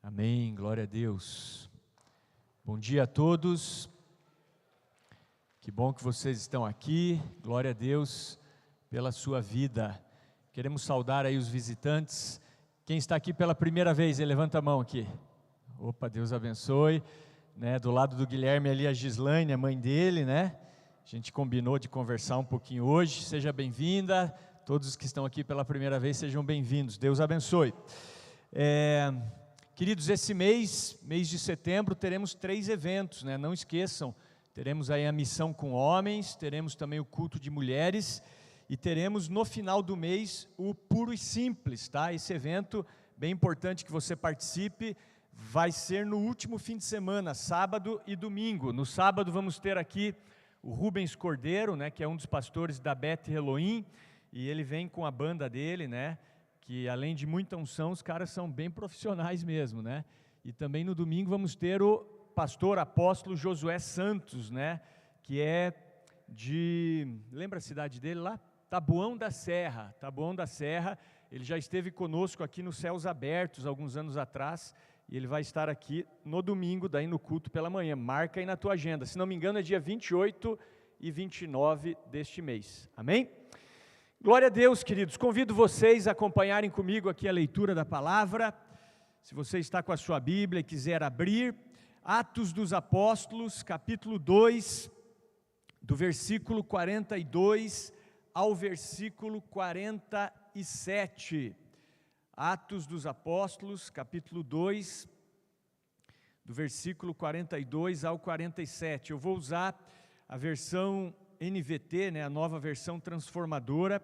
Amém, glória a Deus. Bom dia a todos, que bom que vocês estão aqui, glória a Deus pela sua vida. Queremos saudar aí os visitantes. Quem está aqui pela primeira vez, levanta a mão aqui. Opa, Deus abençoe. Do lado do Guilherme ali a Gislaine, a mãe dele, A gente combinou de conversar um pouquinho hoje. Seja bem-vinda, todos os que estão aqui pela primeira vez, sejam bem-vindos. Deus abençoe. Queridos, esse mês de setembro, teremos 3 eventos, Não esqueçam, teremos aí a missão com homens, teremos também o culto de mulheres, e teremos no final do mês o Puro e Simples, Esse evento, bem importante que você participe, vai ser no último fim de semana, sábado e domingo. No sábado vamos ter aqui o Rubens Cordeiro, que é um dos pastores da Beth Elohim, e ele vem com a banda dele, que além de muita unção, os caras são bem profissionais mesmo, E também no domingo vamos ter o pastor apóstolo Josué Santos, que é lembra a cidade dele lá? Taboão da Serra, ele já esteve conosco aqui nos Céus Abertos, alguns anos atrás, e ele vai estar aqui no domingo, daí no culto pela manhã, marca aí na tua agenda, se não me engano é dia 28 e 29 deste mês, amém? Glória a Deus, queridos, convido vocês a acompanharem comigo aqui a leitura da palavra. Se você está com a sua Bíblia e quiser abrir, Atos dos Apóstolos, capítulo 2, do versículo 42 ao versículo 47. Atos dos Apóstolos, capítulo 2, do versículo 42 ao 47. Eu vou usar a versão NVT, a nova versão transformadora,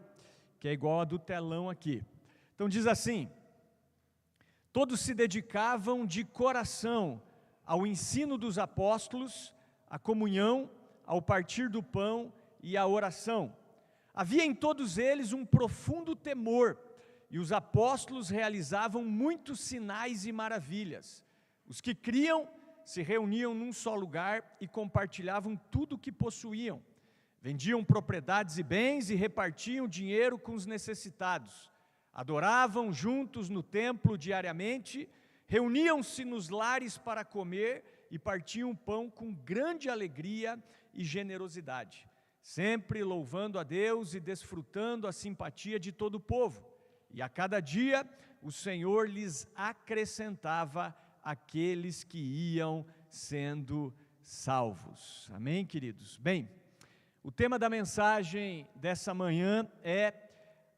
que é igual a do telão aqui. Então diz assim: todos se dedicavam de coração ao ensino dos apóstolos, à comunhão, ao partir do pão e à oração. Havia em todos eles um profundo temor, e os apóstolos realizavam muitos sinais e maravilhas. Os que criam se reuniam num só lugar e compartilhavam tudo o que possuíam. Vendiam propriedades e bens e repartiam dinheiro com os necessitados. Adoravam juntos no templo diariamente, reuniam-se nos lares para comer e partiam pão com grande alegria e generosidade, sempre louvando a Deus e desfrutando a simpatia de todo o povo. E a cada dia o Senhor lhes acrescentava aqueles que iam sendo salvos. Amém, queridos? Bem, o tema da mensagem dessa manhã é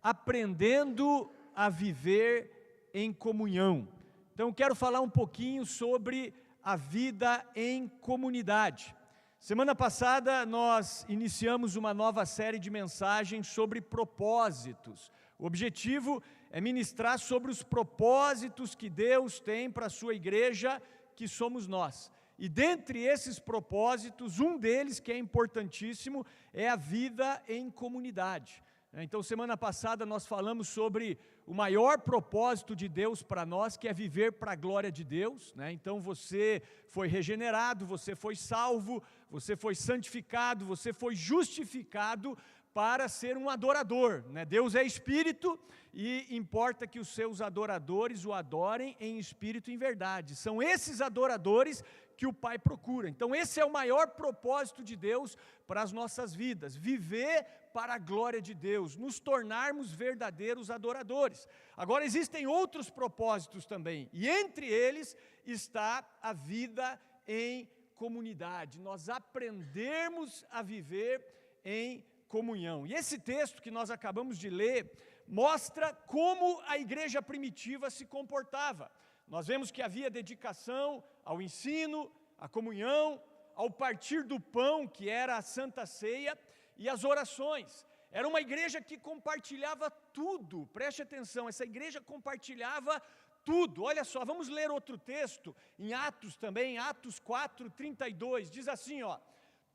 aprendendo a viver em comunhão. Então, quero falar um pouquinho sobre a vida em comunidade. Semana passada, nós iniciamos uma nova série de mensagens sobre propósitos. O objetivo é ministrar sobre os propósitos que Deus tem para a sua igreja, que somos nós. E dentre esses propósitos, um deles que é importantíssimo é a vida em comunidade. Então, semana passada nós falamos sobre o maior propósito de Deus para nós, que é viver para a glória de Deus. Então, você foi regenerado, você foi salvo, você foi santificado, você foi justificado para ser um adorador. Deus é espírito e importa que os seus adoradores o adorem em espírito e em verdade. São esses adoradores que o Pai procura. Então esse é o maior propósito de Deus para as nossas vidas, viver para a glória de Deus, nos tornarmos verdadeiros adoradores. Agora existem outros propósitos também, e entre eles está a vida em comunidade, nós aprendermos a viver em comunhão. E esse texto que nós acabamos de ler mostra como a igreja primitiva se comportava. Nós vemos que havia dedicação ao ensino, à comunhão, ao partir do pão, que era a Santa Ceia, e as orações. Era uma igreja que compartilhava tudo, preste atenção, essa igreja compartilhava tudo. Olha só, vamos ler outro texto, em Atos também, Atos 4:32, diz assim,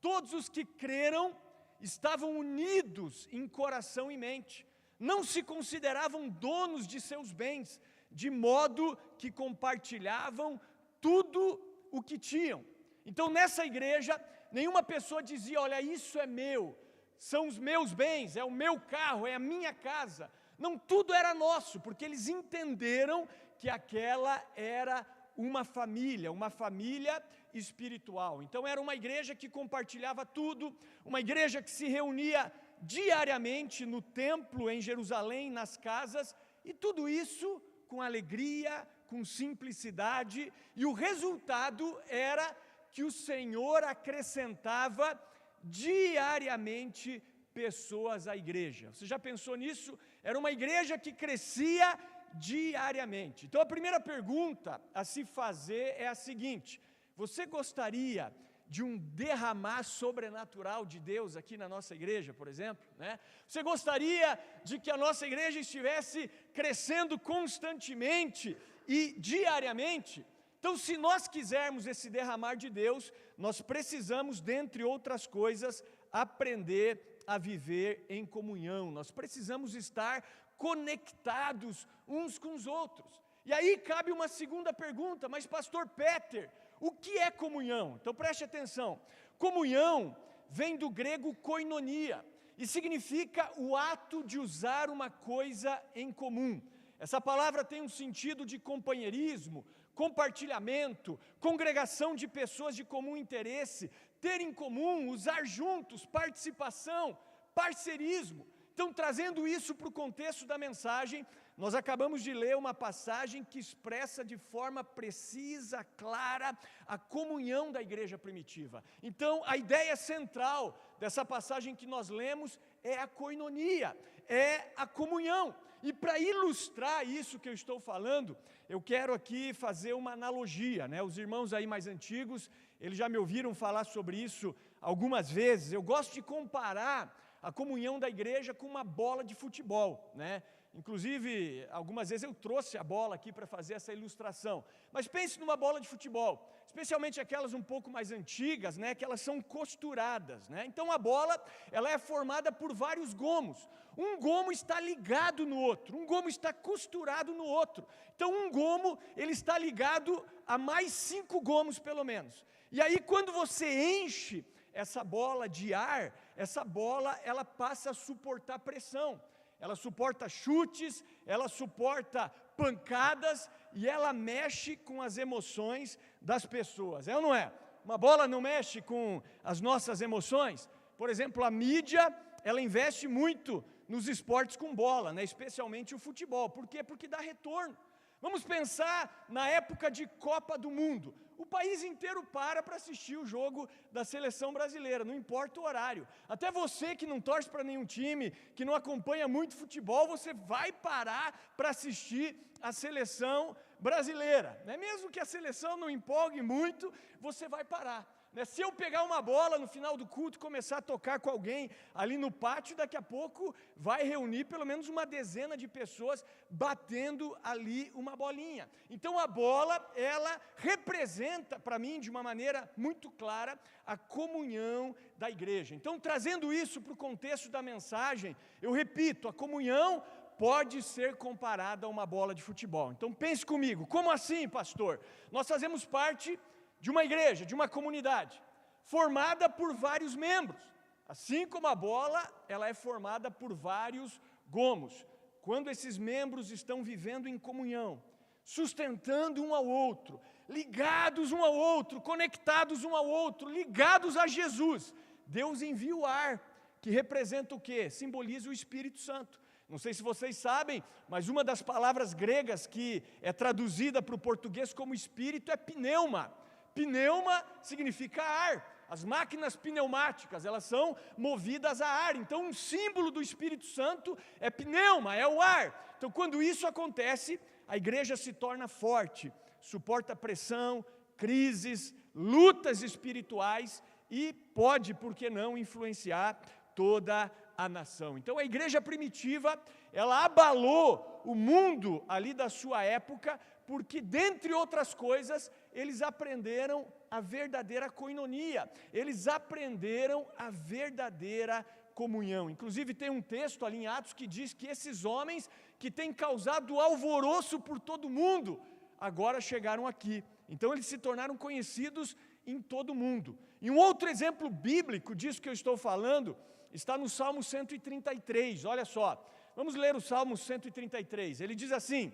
todos os que creram estavam unidos em coração e mente, não se consideravam donos de seus bens, de modo que compartilhavam tudo o que tinham. Então nessa igreja, nenhuma pessoa dizia, olha, isso é meu, são os meus bens, é o meu carro, é a minha casa. Não, tudo era nosso, porque eles entenderam que aquela era uma família espiritual. Então era uma igreja que compartilhava tudo, uma igreja que se reunia diariamente no templo em Jerusalém, nas casas, e tudo isso com alegria, com simplicidade, e o resultado era que o Senhor acrescentava diariamente pessoas à igreja. Você já pensou nisso? Era uma igreja que crescia diariamente. Então a primeira pergunta a se fazer é a seguinte: você gostaria de um derramar sobrenatural de Deus aqui na nossa igreja, por exemplo, né? Você gostaria de que a nossa igreja estivesse crescendo constantemente e diariamente? Então, se nós quisermos esse derramar de Deus, nós precisamos, dentre outras coisas, aprender a viver em comunhão. Nós precisamos estar conectados uns com os outros. E aí cabe uma segunda pergunta: mas pastor Peter, o que é comunhão? Então preste atenção. Comunhão vem do grego koinonia e significa o ato de usar uma coisa em comum. Essa palavra tem um sentido de companheirismo, compartilhamento, congregação de pessoas de comum interesse, ter em comum, usar juntos, participação, parcerismo. Então, trazendo isso para o contexto da mensagem, nós acabamos de ler uma passagem que expressa de forma precisa, clara, a comunhão da igreja primitiva. Então, a ideia central dessa passagem que nós lemos é a koinonia, é a comunhão. E para ilustrar isso que eu estou falando, eu quero aqui fazer uma analogia, né? Os irmãos aí mais antigos, eles já me ouviram falar sobre isso algumas vezes. Eu gosto de comparar a comunhão da igreja com uma bola de futebol, né? Inclusive, algumas vezes eu trouxe a bola aqui para fazer essa ilustração. Mas pense numa bola de futebol, especialmente aquelas um pouco mais antigas, né, que elas são costuradas, né? Então a bola, ela é formada por vários gomos. Um gomo está ligado no outro, um gomo está costurado no outro. Então um gomo, ele está ligado a mais 5 gomos pelo menos. E aí quando você enche essa bola de ar, essa bola, ela passa a suportar pressão. Ela suporta chutes, ela suporta pancadas e ela mexe com as emoções das pessoas. É ou não é? Uma bola não mexe com as nossas emoções? Por exemplo, a mídia, ela investe muito nos esportes com bola, né? Especialmente o futebol. Por quê? Porque dá retorno. Vamos pensar na época de Copa do Mundo. O país inteiro para assistir o jogo da seleção brasileira, não importa o horário. Até você que não torce para nenhum time, que não acompanha muito futebol, você vai parar para assistir a seleção brasileira, né? Mesmo que a seleção não empolgue muito, você vai parar. Se eu pegar uma bola no final do culto e começar a tocar com alguém ali no pátio, daqui a pouco vai reunir pelo menos uma dezena de pessoas batendo ali uma bolinha. Então a bola, ela representa para mim de uma maneira muito clara a comunhão da igreja. Então, trazendo isso para o contexto da mensagem, eu repito, a comunhão pode ser comparada a uma bola de futebol. Então pense comigo, como assim, pastor? Nós fazemos parte de uma igreja, de uma comunidade, formada por vários membros. Assim como a bola, ela é formada por vários gomos. Quando esses membros estão vivendo em comunhão, sustentando um ao outro, ligados um ao outro, conectados um ao outro, ligados a Jesus, Deus envia o ar, que representa o quê? Simboliza o Espírito Santo. Não sei se vocês sabem, mas uma das palavras gregas que é traduzida para o português como espírito é pneuma. Pneuma significa ar. As máquinas pneumáticas, elas são movidas a ar. Então, um símbolo do Espírito Santo é pneuma, é o ar. Então, quando isso acontece, a igreja se torna forte, suporta pressão, crises, lutas espirituais e pode, por que não, influenciar toda a nação. Então, a igreja primitiva, ela abalou o mundo ali da sua época, porque, dentre outras coisas, eles aprenderam a verdadeira koinonia, eles aprenderam a verdadeira comunhão. Inclusive tem um texto ali em Atos que diz que esses homens que têm causado alvoroço por todo mundo, agora chegaram aqui. Então eles se tornaram conhecidos em todo o mundo. E um outro exemplo bíblico disso que eu estou falando, está no Salmo 133, olha só. Vamos ler o Salmo 133, ele diz assim: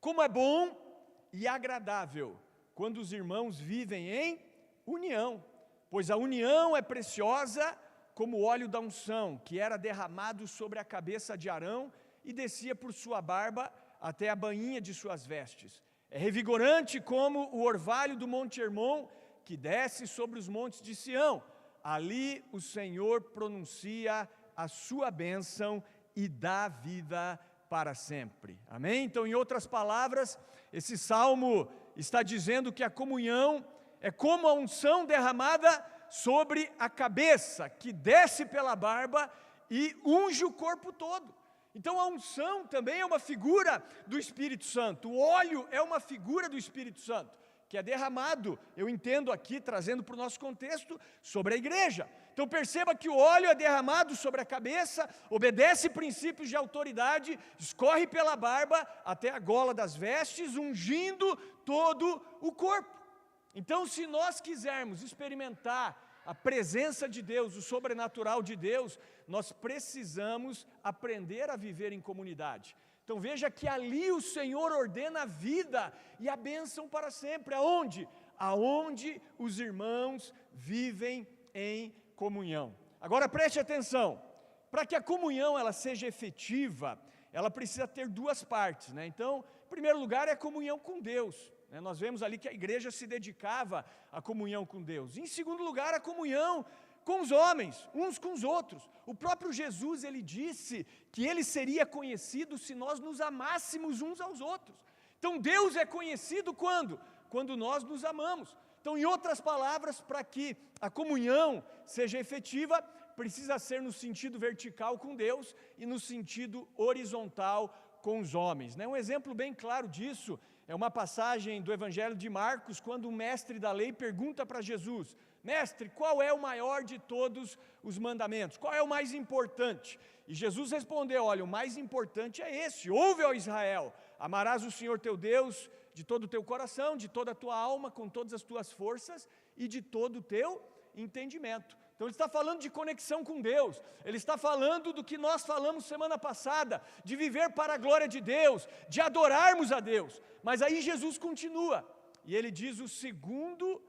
como é bom e agradável, quando os irmãos vivem em união, pois a união é preciosa como o óleo da unção, que era derramado sobre a cabeça de Arão e descia por sua barba até a bainha de suas vestes. É revigorante como o orvalho do Monte Hermon, que desce sobre os montes de Sião. Ali o Senhor pronuncia a sua bênção e dá vida para sempre. Amém? Então, em outras palavras, esse salmo está dizendo que a comunhão é como a unção derramada sobre a cabeça, que desce pela barba e unge o corpo todo. Então a unção também é uma figura do Espírito Santo, o óleo é uma figura do Espírito Santo, que é derramado, eu entendo aqui, trazendo para o nosso contexto, sobre a igreja. Então perceba que o óleo é derramado sobre a cabeça, obedece princípios de autoridade, escorre pela barba até a gola das vestes, ungindo todo o corpo. Então, se nós quisermos experimentar a presença de Deus, o sobrenatural de Deus, nós precisamos aprender a viver em comunidade. Então veja que ali o Senhor ordena a vida e a bênção para sempre. Aonde? Aonde os irmãos vivem em comunhão. Agora preste atenção, para que a comunhão ela seja efetiva, ela precisa ter duas partes, né? Então, em primeiro lugar é a comunhão com Deus. Nós vemos ali que a igreja se dedicava à comunhão com Deus. Em segundo lugar, a comunhão com os homens, uns com os outros. O próprio Jesus, ele disse que ele seria conhecido se nós nos amássemos uns aos outros. Então Deus é conhecido quando? Quando nós nos amamos. Então, em outras palavras, para que a comunhão seja efetiva, precisa ser no sentido vertical com Deus e no sentido horizontal com os homens. Um exemplo bem claro disso é uma passagem do Evangelho de Marcos, quando o mestre da lei pergunta para Jesus: mestre, qual é o maior de todos os mandamentos? Qual é o mais importante? E Jesus respondeu: olha, o mais importante é esse: ouve, ó Israel, amarás o Senhor teu Deus de todo o teu coração, de toda a tua alma, com todas as tuas forças e de todo o teu entendimento. Então ele está falando de conexão com Deus, ele está falando do que nós falamos semana passada, de viver para a glória de Deus, de adorarmos a Deus. Mas aí Jesus continua, e ele diz: o segundo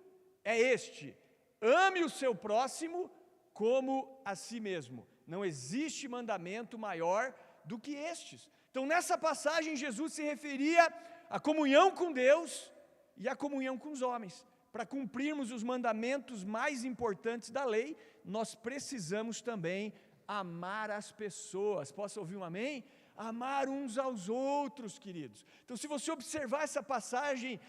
é este: ame o seu próximo como a si mesmo. Não existe mandamento maior do que estes. Então nessa passagem Jesus se referia à comunhão com Deus e à comunhão com os homens. Para cumprirmos os mandamentos mais importantes da lei, nós precisamos também amar as pessoas. Posso ouvir um amém? Amar uns aos outros, queridos. Então, se você observar essa passagem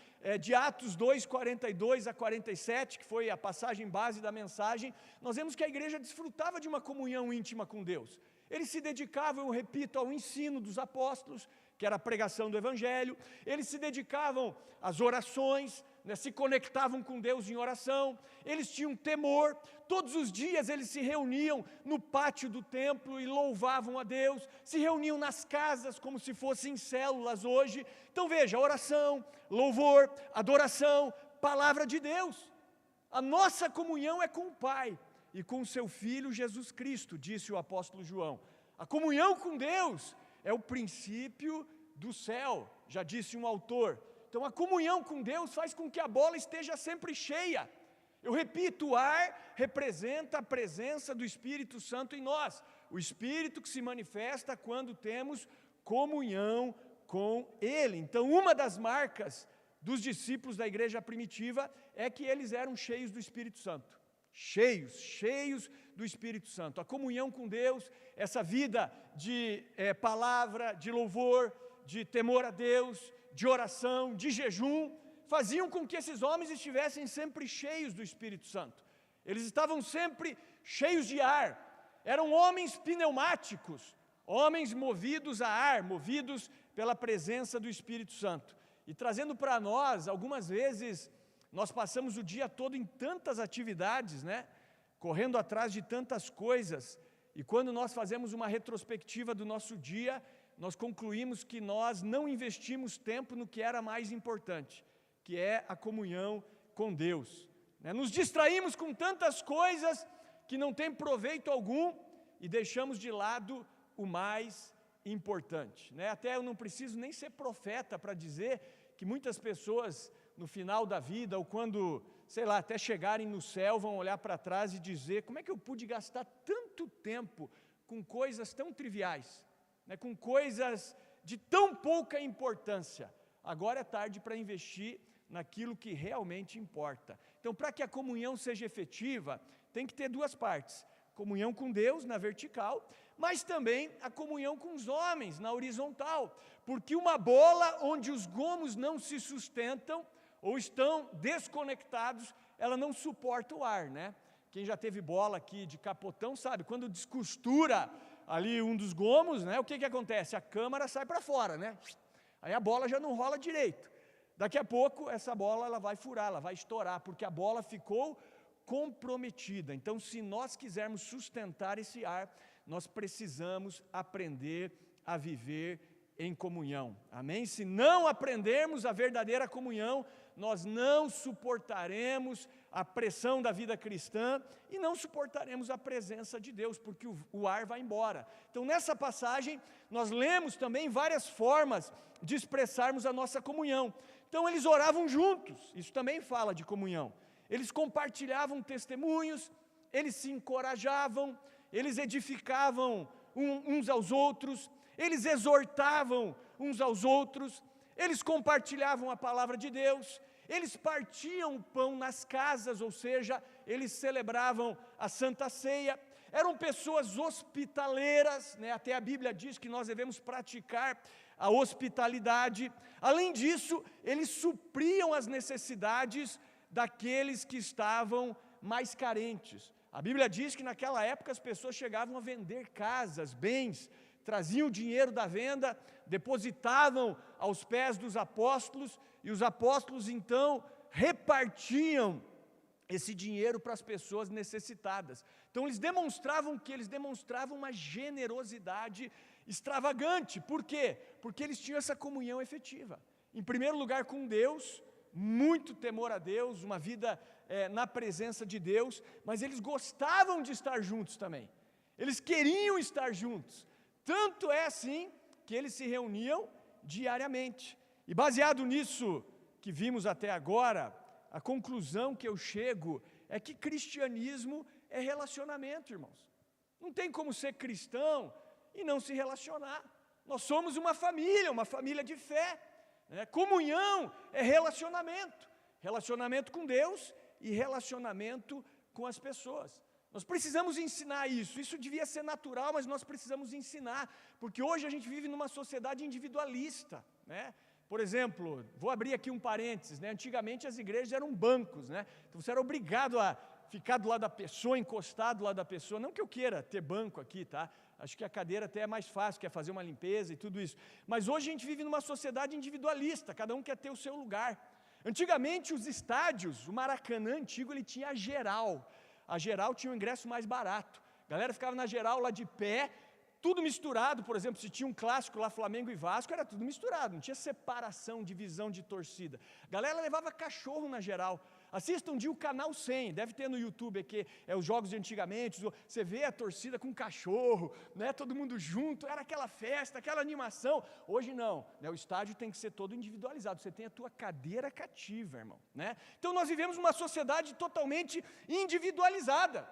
de Atos 2, 42 a 47, que foi a passagem base da mensagem, nós vemos que a igreja desfrutava de uma comunhão íntima com Deus. Eles se dedicavam, eu repito, ao ensino dos apóstolos, que era a pregação do Evangelho. Eles se dedicavam às orações, se conectavam com Deus em oração. Eles tinham temor. Todos os dias eles se reuniam no pátio do templo e louvavam a Deus. Se reuniam nas casas como se fossem células hoje. Então veja, oração, louvor, adoração, palavra de Deus. A nossa comunhão é com o Pai e com o seu Filho Jesus Cristo, disse o apóstolo João. A comunhão com Deus é o princípio do céu, já disse um autor. Então a comunhão com Deus faz com que a bola esteja sempre cheia. Eu repito, o ar representa a presença do Espírito Santo em nós. O Espírito que se manifesta quando temos comunhão com Ele. Então uma das marcas dos discípulos da igreja primitiva é que eles eram cheios do Espírito Santo. Cheios do Espírito Santo. A comunhão com Deus, essa vida de palavra, de louvor, de temor a Deus, de oração, de jejum, faziam com que esses homens estivessem sempre cheios do Espírito Santo. Eles estavam sempre cheios de ar. Eram homens pneumáticos, homens movidos a ar, movidos pela presença do Espírito Santo. E trazendo para nós, algumas vezes, nós passamos o dia todo em tantas atividades, correndo atrás de tantas coisas, e quando nós fazemos uma retrospectiva do nosso dia, nós concluímos que nós não investimos tempo no que era mais importante, que é a comunhão com Deus. Nos distraímos com tantas coisas que não tem proveito algum e deixamos de lado o mais importante. Até eu não preciso nem ser profeta para dizer que muitas pessoas no final da vida, ou quando, sei lá, até chegarem no céu, vão olhar para trás e dizer: como é que eu pude gastar tanto tempo com coisas tão triviais, né, com coisas de tão pouca importância? Agora é tarde para investir naquilo que realmente importa. Então, para que a comunhão seja efetiva, tem que ter duas partes: comunhão com Deus na vertical, mas também a comunhão com os homens na horizontal, porque uma bola onde os gomos não se sustentam ou estão desconectados, ela não suporta o ar, né? Quem já teve bola aqui de capotão sabe, quando descostura ali um dos gomos, né, o que acontece? A câmara sai para fora, né? Aí a bola já não rola direito. Daqui a pouco essa bola ela vai furar, ela vai estourar, porque a bola ficou comprometida. Então, se nós quisermos sustentar esse ar, nós precisamos aprender a viver em comunhão. Amém? Se não aprendermos a verdadeira comunhão, nós não suportaremos a pressão da vida cristã e não suportaremos a presença de Deus, porque o ar vai embora. Então, nessa passagem, nós lemos também várias formas de expressarmos a nossa comunhão. Então, eles oravam juntos, isso também fala de comunhão. Eles compartilhavam testemunhos, eles se encorajavam, eles edificavam uns aos outros, eles exortavam uns aos outros, eles compartilhavam a palavra de Deus, eles partiam o pão nas casas, ou seja, eles celebravam a Santa Ceia. Eram pessoas hospitaleiras, né? Até a Bíblia diz que nós devemos praticar a hospitalidade. Além disso, eles supriam as necessidades daqueles que estavam mais carentes. A Bíblia diz que naquela época as pessoas chegavam a vender casas, bens, traziam o dinheiro da venda, depositavam aos pés dos apóstolos, e os apóstolos então repartiam esse dinheiro para as pessoas necessitadas. Então eles demonstravam uma generosidade extravagante. Por quê? Porque eles tinham essa comunhão efetiva. Em primeiro lugar com Deus, muito temor a Deus, uma vida na presença de Deus, mas eles gostavam de estar juntos também. Eles queriam estar juntos. Tanto é assim que eles se reuniam diariamente. E baseado nisso que vimos até agora, a conclusão que eu chego é que cristianismo é relacionamento, irmãos. Não tem como ser cristão e não se relacionar. Nós somos uma família de fé. Né? Comunhão é relacionamento. Relacionamento com Deus e relacionamento com as pessoas. Nós precisamos ensinar isso. Isso devia ser natural, mas nós precisamos ensinar. Porque hoje a gente vive numa sociedade individualista, né? Por exemplo, vou abrir aqui um parênteses, né? Antigamente as igrejas eram bancos, né? Então você era obrigado a ficar do lado da pessoa, encostado do lado da pessoa. Não que eu queira ter banco aqui, tá? Acho que a cadeira até é mais fácil, quer fazer uma limpeza e tudo isso. Mas hoje a gente vive numa sociedade individualista, cada um quer ter o seu lugar. Antigamente os estádios, o Maracanã antigo, ele tinha a geral. A geral tinha um ingresso mais barato. A galera ficava na geral lá de pé, tudo misturado. Por exemplo, se tinha um clássico lá, Flamengo e Vasco, era tudo misturado, não tinha separação, divisão de torcida. A galera levava cachorro na geral. Assista um dia o Canal 100, deve ter no YouTube aqui, os jogos de antigamente, você vê a torcida com cachorro, né, todo mundo junto, era aquela festa, aquela animação. Hoje não, né, o estádio tem que ser todo individualizado, você tem a tua cadeira cativa, irmão. Né? Então nós vivemos uma sociedade totalmente individualizada.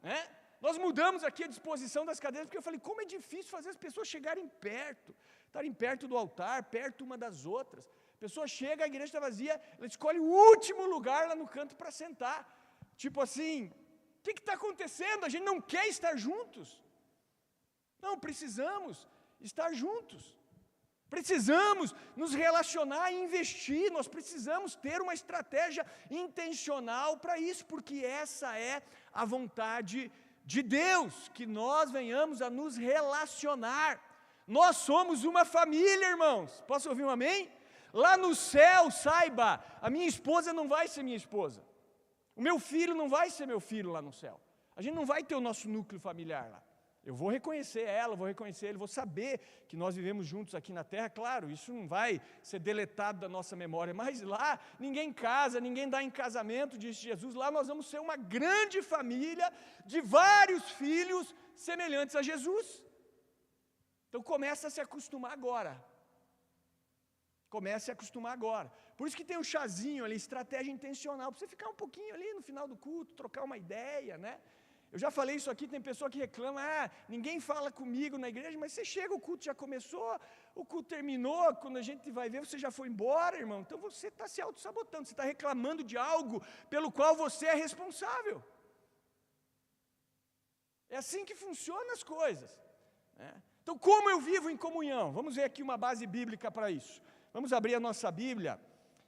Né? Nós mudamos aqui a disposição das cadeiras, porque eu falei, como é difícil fazer as pessoas chegarem perto, estarem perto do altar, perto uma das outras. A pessoa chega, a igreja está vazia, ela escolhe o último lugar lá no canto para sentar. Tipo assim, o que está acontecendo? A gente não quer estar juntos. Não, precisamos estar juntos. Precisamos nos relacionar e investir, nós precisamos ter uma estratégia intencional para isso, porque essa é a vontade de Deus, que nós venhamos a nos relacionar. Nós somos uma família, irmãos. Posso ouvir um amém? Lá no céu, saiba, a minha esposa não vai ser minha esposa. O meu filho não vai ser meu filho lá no céu. A gente não vai ter o nosso núcleo familiar lá. Eu vou reconhecer ela, vou reconhecer ele, vou saber que nós vivemos juntos aqui na terra. Claro, isso não vai ser deletado da nossa memória, mas lá ninguém casa, ninguém dá em casamento, disse Jesus. Lá nós vamos ser uma grande família de vários filhos semelhantes a Jesus. Então começa a se acostumar agora. Comece a acostumar agora. Por isso que tem um chazinho ali, estratégia intencional, para você ficar um pouquinho ali no final do culto, trocar uma ideia, né? Eu já falei isso aqui, tem pessoa que reclama, ninguém fala comigo na igreja, mas você chega, o culto já começou, o culto terminou, quando a gente vai ver, você já foi embora, irmão. Então você está se auto-sabotando, você está reclamando de algo pelo qual você é responsável. É assim que funcionam as coisas, né? Então, como eu vivo em comunhão? Vamos ver aqui uma base bíblica para isso. Vamos abrir a nossa Bíblia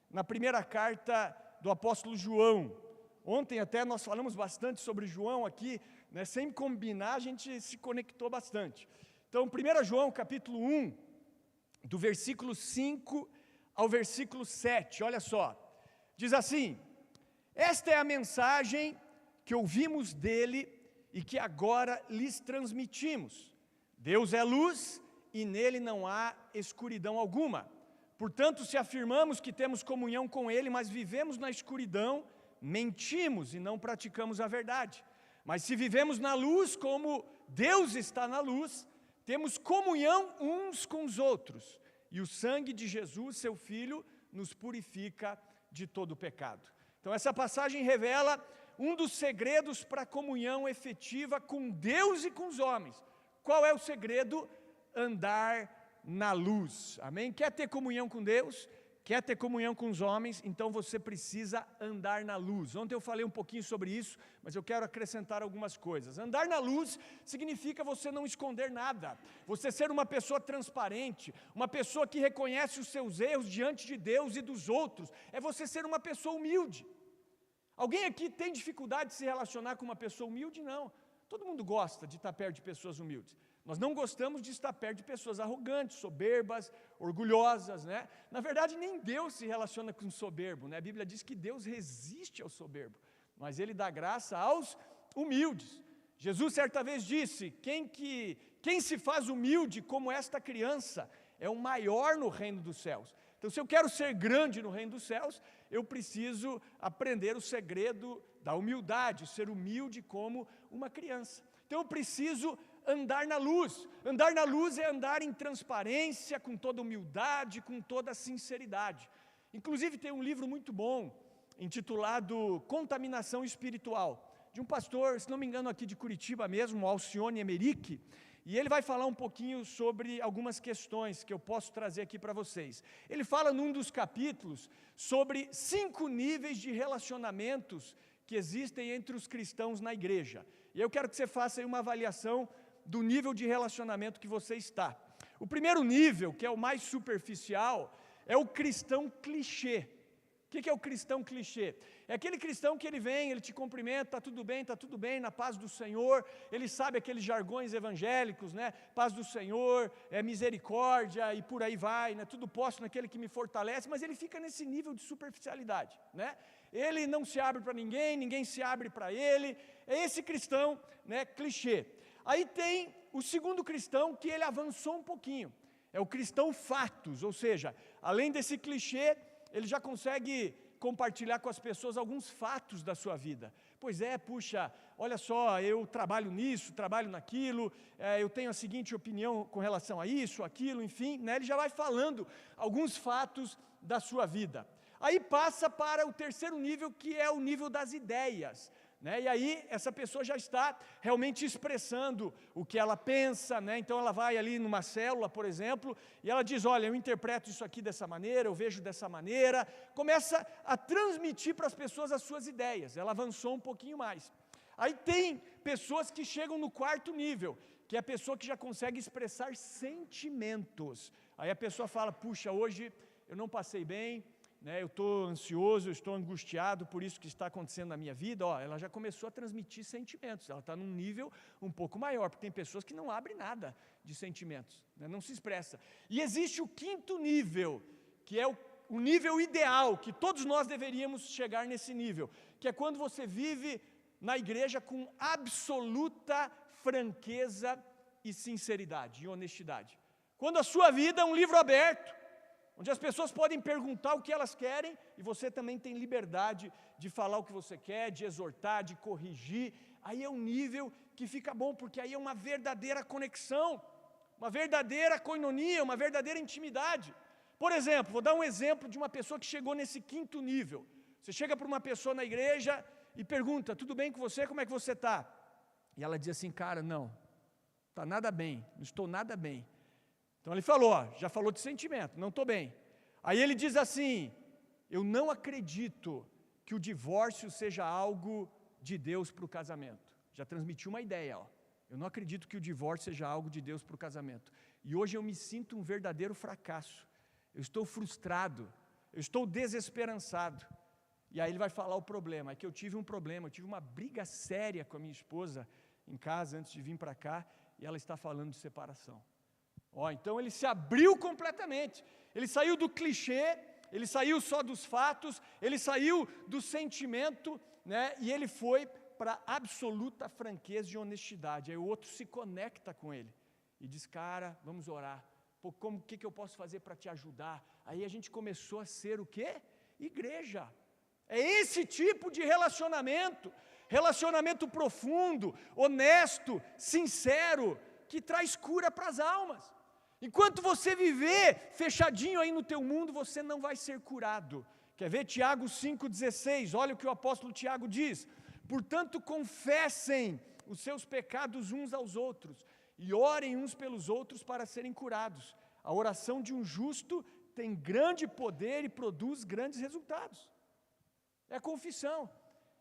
na primeira carta do apóstolo João. Ontem até nós falamos bastante sobre João aqui, né? Sem combinar a gente se conectou bastante. Então, 1 João capítulo 1, do versículo 5 ao versículo 7, olha só. Diz assim: esta é a mensagem que ouvimos dele e que agora lhes transmitimos. Deus é luz e nele não há escuridão alguma. Portanto, se afirmamos que temos comunhão com ele, mas vivemos na escuridão, mentimos e não praticamos a verdade. Mas se vivemos na luz, como Deus está na luz, temos comunhão uns com os outros. E o sangue de Jesus, seu Filho, nos purifica de todo pecado. Então essa passagem revela um dos segredos para a comunhão efetiva com Deus e com os homens. Qual é o segredo? Andar na luz, amém? Quer ter comunhão com Deus? Quer ter comunhão com os homens? Então você precisa andar na luz. Ontem eu falei um pouquinho sobre isso, mas eu quero acrescentar algumas coisas. Andar na luz significa você não esconder nada, você ser uma pessoa transparente, uma pessoa que reconhece os seus erros diante de Deus e dos outros, é você ser uma pessoa humilde. Alguém aqui tem dificuldade de se relacionar com uma pessoa humilde? Não. Todo mundo gosta de estar perto de pessoas humildes. Nós não gostamos de estar perto de pessoas arrogantes, soberbas, orgulhosas, né? Na verdade, nem Deus se relaciona com o soberbo, né? A Bíblia diz que Deus resiste ao soberbo, mas Ele dá graça aos humildes. Jesus certa vez disse, quem se faz humilde como esta criança é o maior no reino dos céus. Então, se eu quero ser grande no reino dos céus, eu preciso aprender o segredo da humildade, ser humilde como uma criança. Então, eu preciso andar na luz. Andar na luz é andar em transparência, com toda humildade, com toda sinceridade. Inclusive tem um livro muito bom, intitulado Contaminação Espiritual, de um pastor, se não me engano aqui de Curitiba mesmo, Alcione Emerick, e ele vai falar um pouquinho sobre algumas questões que eu posso trazer aqui para vocês. Ele fala num dos capítulos sobre 5 níveis de relacionamentos que existem entre os cristãos na igreja. E eu quero que você faça aí uma avaliação do nível de relacionamento que você está. O primeiro nível, que é o mais superficial, é o cristão clichê. O que é o cristão clichê? É aquele cristão que ele vem, ele te cumprimenta, está tudo bem, na paz do Senhor, ele sabe aqueles jargões evangélicos, né? Paz do Senhor, misericórdia e por aí vai, né? Tudo posso naquele que me fortalece, mas ele fica nesse nível de superficialidade, né? Ele não se abre para ninguém, ninguém se abre para ele, é esse cristão, né, clichê. Aí tem o segundo cristão que ele avançou um pouquinho, é o cristão fatos, ou seja, além desse clichê, ele já consegue compartilhar com as pessoas alguns fatos da sua vida. Pois é, puxa, olha só, eu trabalho nisso, trabalho naquilo, eu tenho a seguinte opinião com relação a isso, aquilo, enfim, né? Ele já vai falando alguns fatos da sua vida. Aí passa para o terceiro nível, que é o nível das ideias, né? E aí essa pessoa já está realmente expressando o que ela pensa, né? Então ela vai ali numa célula, por exemplo, e ela diz, olha, eu interpreto isso aqui dessa maneira, eu vejo dessa maneira, começa a transmitir para as pessoas as suas ideias, ela avançou um pouquinho mais. Aí tem pessoas que chegam no quarto nível, que é a pessoa que já consegue expressar sentimentos. Aí a pessoa fala, puxa, hoje eu não passei bem, né, eu estou ansioso, eu estou angustiado por isso que está acontecendo na minha vida. Ela já começou a transmitir sentimentos, ela está num nível um pouco maior, porque tem pessoas que não abrem nada de sentimentos, né, não se expressa. E existe o quinto nível, que é o nível ideal, que todos nós deveríamos chegar nesse nível, que é quando você vive na igreja com absoluta franqueza e sinceridade e honestidade. Quando a sua vida é um livro aberto, onde as pessoas podem perguntar o que elas querem, e você também tem liberdade de falar o que você quer, de exortar, de corrigir. Aí é um nível que fica bom, porque aí é uma verdadeira conexão, uma verdadeira koinonia, uma verdadeira intimidade. Por exemplo, vou dar um exemplo de uma pessoa que chegou nesse 5º nível. Você chega para uma pessoa na igreja e pergunta, tudo bem com você? Como é que você está? E ela diz assim, cara, não, está nada bem, não estou nada bem. Então ele falou, já falou de sentimento, não estou bem. Aí ele diz assim, eu não acredito que o divórcio seja algo de Deus para o casamento. Já transmitiu uma ideia, eu não acredito que o divórcio seja algo de Deus para o casamento. E hoje eu me sinto um verdadeiro fracasso. Eu estou frustrado, eu estou desesperançado. E aí ele vai falar o problema, é que eu tive um problema, eu tive uma briga séria com a minha esposa em casa antes de vir para cá, e ela está falando de separação. Então ele se abriu completamente, ele saiu do clichê, ele saiu só dos fatos, ele saiu do sentimento, né, e ele foi para absoluta franqueza e honestidade. Aí o outro se conecta com ele e diz, cara, vamos orar. Pô, o que eu posso fazer para te ajudar? Aí a gente começou a ser o quê? Igreja. É esse tipo de relacionamento profundo, honesto, sincero, que traz cura para as almas. Enquanto você viver fechadinho aí no teu mundo, você não vai ser curado. Quer ver Tiago 5,16? Olha o que o apóstolo Tiago diz. Portanto, confessem os seus pecados uns aos outros e orem uns pelos outros para serem curados. A oração de um justo tem grande poder e produz grandes resultados. É a confissão.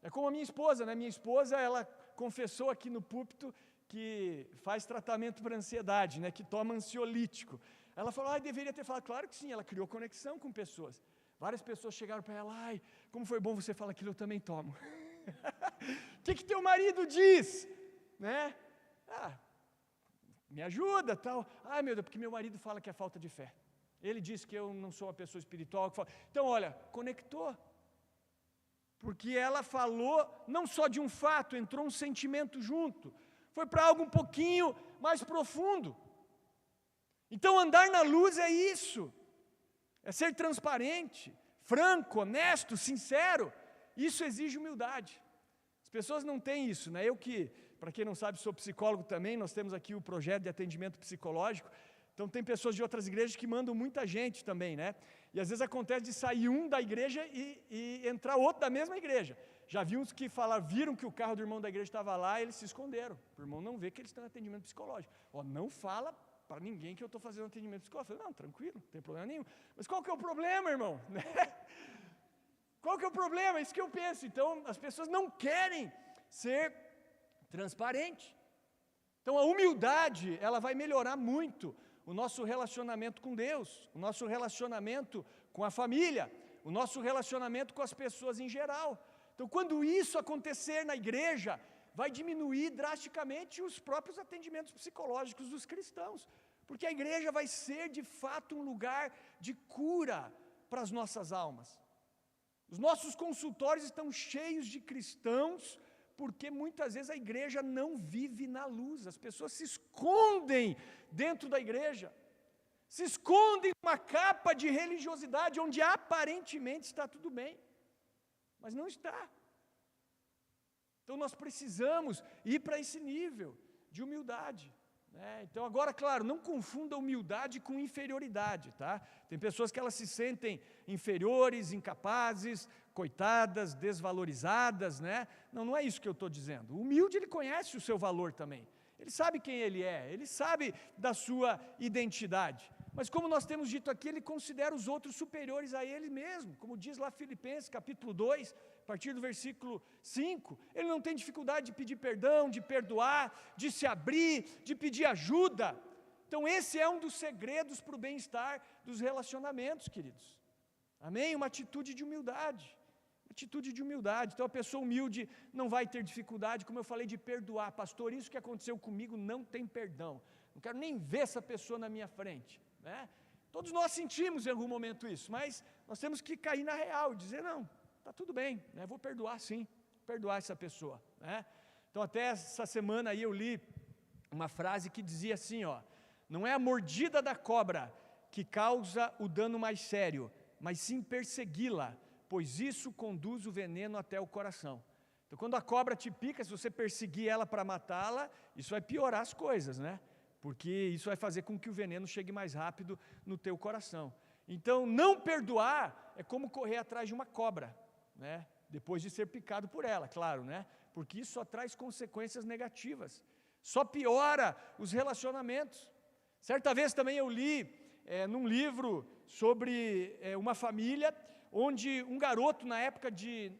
É como a minha esposa, né? Minha esposa, ela confessou aqui no púlpito que faz tratamento para ansiedade, né? Que toma ansiolítico. Ela falou, deveria ter falado. Claro que sim, ela criou conexão com pessoas. Várias pessoas chegaram para ela, como foi bom você falar aquilo, eu também tomo. O que teu marido diz? Né? Me ajuda, tal. Meu Deus, porque meu marido fala que é falta de fé. Ele diz que eu não sou uma pessoa espiritual. Então, olha, conectou. Porque ela falou não só de um fato, entrou um sentimento junto. Foi para algo um pouquinho mais profundo. Então, andar na luz é isso. É ser transparente, franco, honesto, sincero. Isso exige humildade. As pessoas não têm isso, né? Eu que, para quem não sabe, sou psicólogo também, nós temos aqui o projeto de atendimento psicológico, então tem pessoas de outras igrejas que mandam muita gente também, né? E às vezes acontece de sair um da igreja e entrar outro da mesma igreja. Já vi uns que viram que o carro do irmão da igreja estava lá e eles se esconderam, para o irmão não ver que eles estão em atendimento psicológico. Não fala para ninguém que eu estou fazendo atendimento psicológico. Eu falei, não, tranquilo, não tem problema nenhum. Mas qual que é o problema, irmão? Qual que é o problema? É isso que eu penso. Então, as pessoas não querem ser transparentes. Então, a humildade, ela vai melhorar muito o nosso relacionamento com Deus, o nosso relacionamento com a família, o nosso relacionamento com as pessoas em geral. Então, quando isso acontecer na igreja, vai diminuir drasticamente os próprios atendimentos psicológicos dos cristãos, porque a igreja vai ser, de fato, um lugar de cura para as nossas almas. Os nossos consultórios estão cheios de cristãos, porque muitas vezes a igreja não vive na luz, as pessoas se escondem dentro da igreja, se escondem numa capa de religiosidade, onde aparentemente está tudo bem, mas não está. Então nós precisamos ir para esse nível de humildade. Então agora, claro, não confunda humildade com inferioridade, tá? Tem pessoas que elas se sentem inferiores, incapazes, coitadas, desvalorizadas, né? Não é isso que eu estou dizendo. O humilde, ele conhece o seu valor também. Ele sabe quem ele é, ele sabe da sua identidade. Mas como nós temos dito aqui, ele considera os outros superiores a ele mesmo. Como diz lá Filipenses, capítulo 2, a partir do versículo 5, ele não tem dificuldade de pedir perdão, de perdoar, de se abrir, de pedir ajuda. Então esse é um dos segredos para o bem-estar dos relacionamentos, queridos. Amém? Uma atitude de humildade. Atitude de humildade. Então a pessoa humilde não vai ter dificuldade, como eu falei, de perdoar. Pastor, isso que aconteceu comigo não tem perdão. Não quero nem ver essa pessoa na minha frente. Todos nós sentimos em algum momento isso, mas nós temos que cair na real e dizer, não, está tudo bem, vou perdoar sim, perdoar essa pessoa. Então até essa semana aí eu li uma frase que dizia assim, não é a mordida da cobra que causa o dano mais sério, mas sim persegui-la, pois isso conduz o veneno até o coração. Então quando a cobra te pica, se você perseguir ela para matá-la, isso vai piorar as coisas, porque isso vai fazer com que o veneno chegue mais rápido no teu coração. Então, não perdoar é como correr atrás de uma cobra, né? Depois de ser picado por ela, claro, né? Porque isso só traz consequências negativas, só piora os relacionamentos. Certa vez também eu li num livro sobre uma família, onde um garoto na época de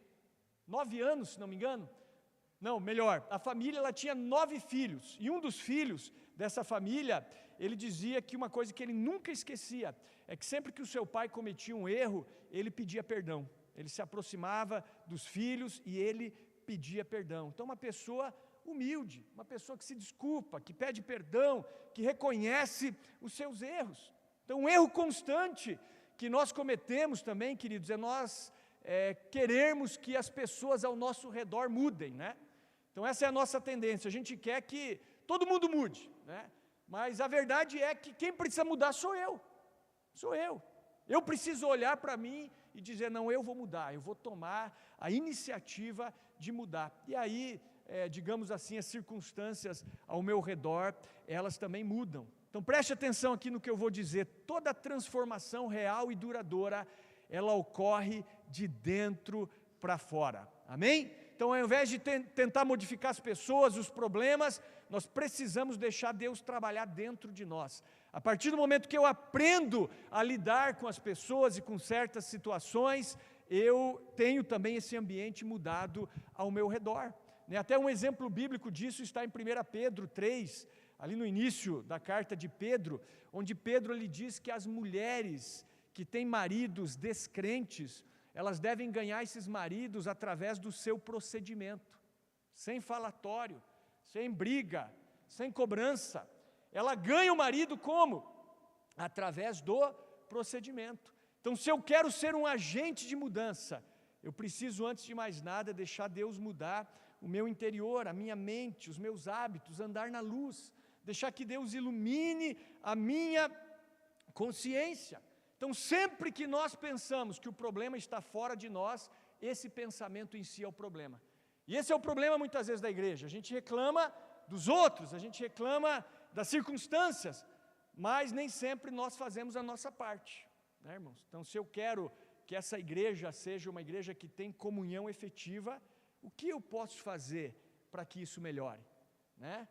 9 anos, se não me engano, não, melhor, a família ela tinha 9 filhos, e um dos filhos dessa família, ele dizia que uma coisa que ele nunca esquecia, é que sempre que o seu pai cometia um erro, ele pedia perdão, ele se aproximava dos filhos e ele pedia perdão. Então uma pessoa humilde, uma pessoa que se desculpa, que pede perdão, que reconhece os seus erros. Então um erro constante que nós cometemos também, queridos, é nós querermos que as pessoas ao nosso redor mudem, né? Então essa é a nossa tendência, a gente quer que todo mundo mude, né? Mas a verdade é que quem precisa mudar sou eu. Eu preciso olhar para mim e dizer, não, eu vou mudar, eu vou tomar a iniciativa de mudar. E aí, digamos assim, as circunstâncias ao meu redor, elas também mudam. Então preste atenção aqui no que eu vou dizer, toda transformação real e duradoura, ela ocorre de dentro para fora, amém? Então ao invés de tentar modificar as pessoas, os problemas, nós precisamos deixar Deus trabalhar dentro de nós. A partir do momento que eu aprendo a lidar com as pessoas e com certas situações, eu tenho também esse ambiente mudado ao meu redor. Até um exemplo bíblico disso está em 1 Pedro 3, ali no início da carta de Pedro, onde Pedro lhe diz que as mulheres que têm maridos descrentes, elas devem ganhar esses maridos através do seu procedimento, sem falatório, sem briga, sem cobrança. Ela ganha o marido como? Através do procedimento. Então, se eu quero ser um agente de mudança, eu preciso, antes de mais nada, deixar Deus mudar o meu interior, a minha mente, os meus hábitos, andar na luz, deixar que Deus ilumine a minha consciência. Então, sempre que nós pensamos que o problema está fora de nós, esse pensamento em si é o problema. E esse é o problema muitas vezes da igreja. A gente reclama dos outros, a gente reclama das circunstâncias, mas nem sempre nós fazemos a nossa parte, né, irmãos? Então, se eu quero que essa igreja seja uma igreja que tem comunhão efetiva, o que eu posso fazer para que isso melhore, né?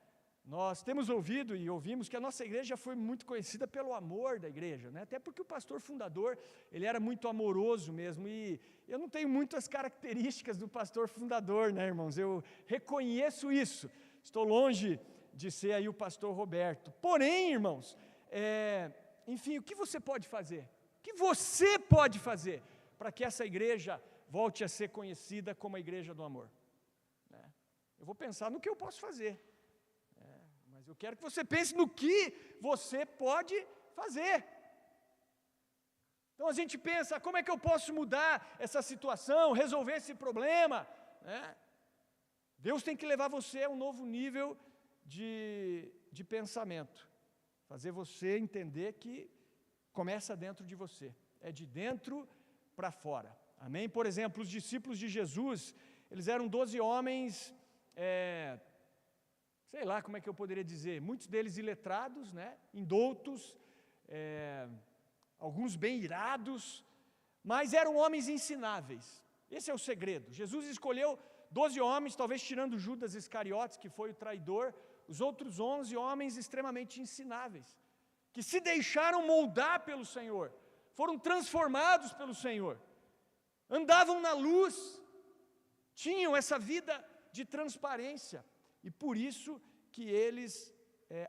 Nós temos ouvido e ouvimos que a nossa igreja foi muito conhecida pelo amor da igreja, né? Até porque o pastor fundador, ele era muito amoroso mesmo, e eu não tenho muitas características do pastor fundador, né, irmãos? Eu reconheço isso, estou longe de ser aí o pastor Roberto. Porém, irmãos, enfim, o que você pode fazer? O que você pode fazer para que essa igreja volte a ser conhecida como a igreja do amor? Eu vou pensar no que eu posso fazer. Mas eu quero que você pense no que você pode fazer. Então a gente pensa, como é que eu posso mudar essa situação, resolver esse problema? Deus tem que levar você a um novo nível de pensamento. Fazer você entender que começa dentro de você. É de dentro para fora. Amém? Por exemplo, os discípulos de Jesus, eles eram 12 homens... sei lá como é que eu poderia dizer, muitos deles iletrados, né, indoutos, alguns bem irados, mas eram homens ensináveis. Esse é o segredo. Jesus escolheu 12 homens, talvez tirando Judas Iscariotes, que foi o traidor, os outros 11 homens extremamente ensináveis, que se deixaram moldar pelo Senhor, foram transformados pelo Senhor, andavam na luz, tinham essa vida de transparência, e por isso que eles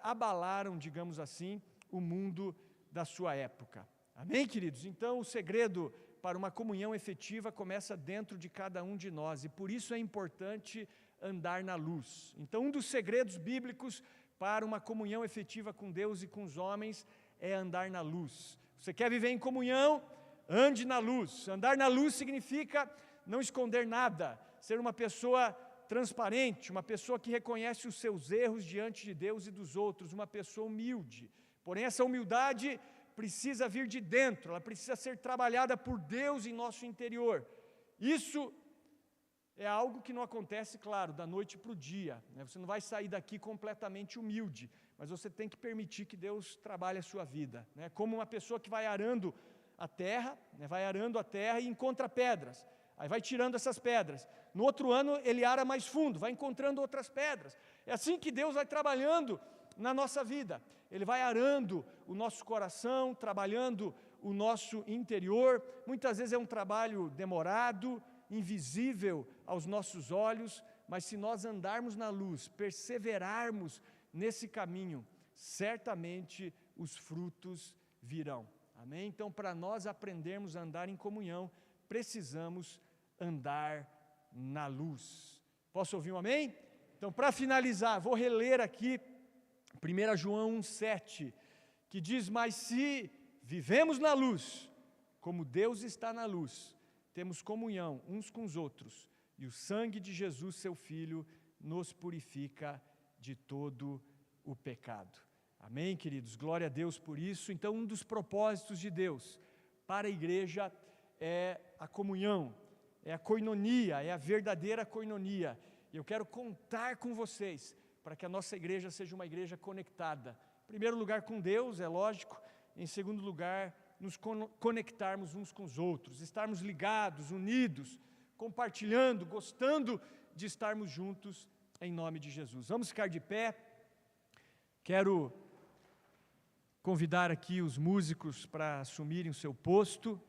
abalaram, digamos assim, o mundo da sua época. Amém, queridos? Então, o segredo para uma comunhão efetiva começa dentro de cada um de nós, e por isso é importante andar na luz. Então, um dos segredos bíblicos para uma comunhão efetiva com Deus e com os homens é andar na luz. Você quer viver em comunhão? Ande na luz. Andar na luz significa não esconder nada, ser uma pessoa transparente, uma pessoa que reconhece os seus erros diante de Deus e dos outros, uma pessoa humilde. Porém, essa humildade precisa vir de dentro, ela precisa ser trabalhada por Deus em nosso interior. Isso é algo que não acontece, claro, da noite para o dia, né? Você não vai sair daqui completamente humilde, mas você tem que permitir que Deus trabalhe a sua vida, né? Como uma pessoa que vai arando a terra, né, vai arando a terra e encontra pedras. Aí vai tirando essas pedras. No outro ano ele ara mais fundo, vai encontrando outras pedras. É assim que Deus vai trabalhando na nossa vida. Ele vai arando o nosso coração, trabalhando o nosso interior. Muitas vezes é um trabalho demorado, invisível aos nossos olhos, mas se nós andarmos na luz, perseverarmos nesse caminho, certamente os frutos virão. Amém? Então, para nós aprendermos a andar em comunhão, precisamos andar na luz. Posso ouvir um amém? Então, para finalizar, vou reler aqui 1 João 1,7, que diz: mas se vivemos na luz, como Deus está na luz, temos comunhão uns com os outros, e o sangue de Jesus, seu Filho, nos purifica de todo o pecado. Amém, queridos? Glória a Deus por isso. Então, um dos propósitos de Deus para a igreja é a comunhão, é a koinonia, é a verdadeira koinonia. E eu quero contar com vocês para que a nossa igreja seja uma igreja conectada. Em primeiro lugar com Deus, é lógico. Em segundo lugar, nos conectarmos uns com os outros, estarmos ligados, unidos, compartilhando, gostando de estarmos juntos em nome de Jesus. Vamos ficar de pé. Quero convidar aqui os músicos para assumirem o seu posto.